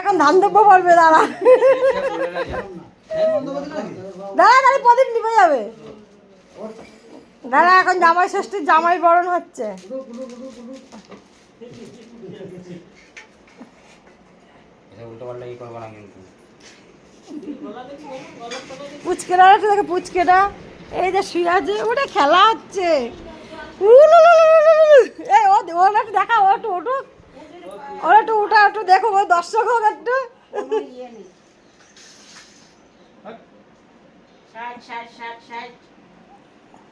এখন ধান দেবো বলবে দাঁড়া দাঁড়া তাহলে প্রদীপ নিভে যাবে দাঁড়া এখন জামাই ষষ্ঠীর জামাই বরণ হচ্ছে পুচকেরা দেখে পুচকেরা এই যে শুয়ে আছে ওটা খেলা হচ্ছে ওরা একটু দেখা ও একটু ওটুক ওরা একটু উঠা একটু দেখো ওই দর্শক হোক একটু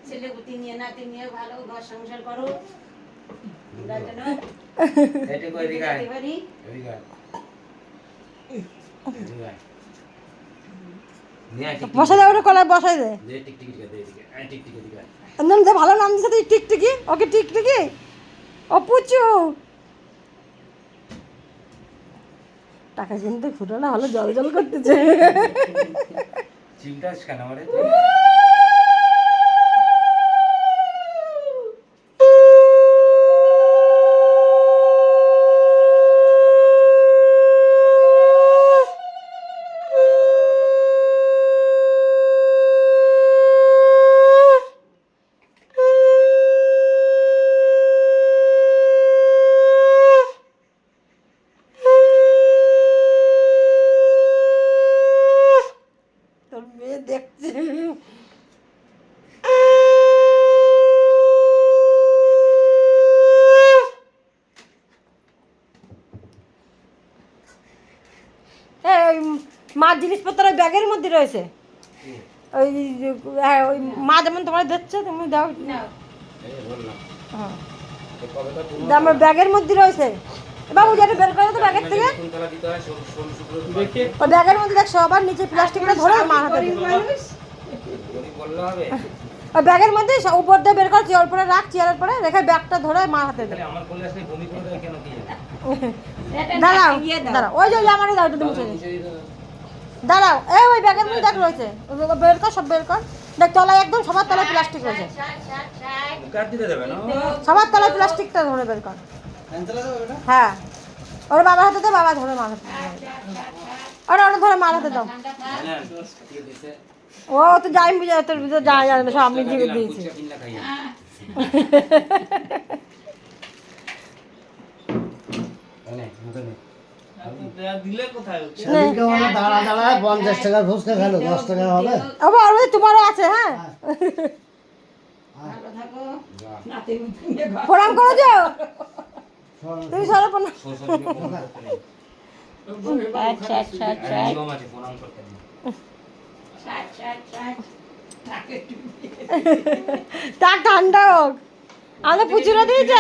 ছেলে গুটি নিয়ে নাতি নিয়ে ভালো ঘর সংসার করো বসাই দে ওটা কলায় বসাই দে ভালো নাম দিচ্ছে তুই টিকটিকি ওকে টিকটিকি ও পুচু টাকা কিনতে ফুটোনা হলো জল জল করতেছে দেখছে মার জিনিসপত্র ব্যাগের মধ্যে রয়েছে ওই হ্যাঁ ওই মা যেমন তোমার দিচ্ছে তুমি দাও আমার ব্যাগের মধ্যে রয়েছে বাবু যেটা বের করে তো ব্যাগের থেকে ওই ব্যাগের মধ্যে দেখছো আবার নিচে প্লাস্টিকটা ধরে মা হাতে ওই ব্যাগের মধ্যে উপর দিয়ে বের করে চেয়ার পরে রাখ চেয়ারের পরে রেখে ব্যাগটা ধরে মা হাতে দেয় দাঁড়াও দাঁড়াও ওই যে আমারই দাও তুমি দাঁড়াও এই ওই ব্যাগের মধ্যে দেখ রয়েছে বের কর সব বের কর দেখ তলায় একদম সবার তলায় প্লাস্টিক রয়েছে সবার তলায় প্লাস্টিকটা ধরে বের কর হ্যাঁ ওর বাবার হাতে দে বাবা ধরে মার হাতে ওরা ধরে মার হাতে দাও ও তো যাই বুঝে তোর ভিতরে যায় জানে সব আমি দিয়ে দিয়েছি তোমারও আছে হ্যাঁ প্রণাম করেছো তুমি সরো আচ্ছা আচ্ছা আচ্ছা তা ঠান্ডা হোক আমাদের পুচুরা দিয়েছ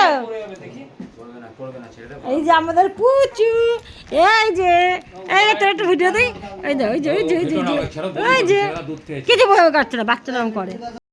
এই যে আমাদের পুচু এই যে এই তোর একটু ভিডিও দিই এই যে ওই যে ওই যে ওই যে কিছু ভয় কাটছে না বাচ্চারা করে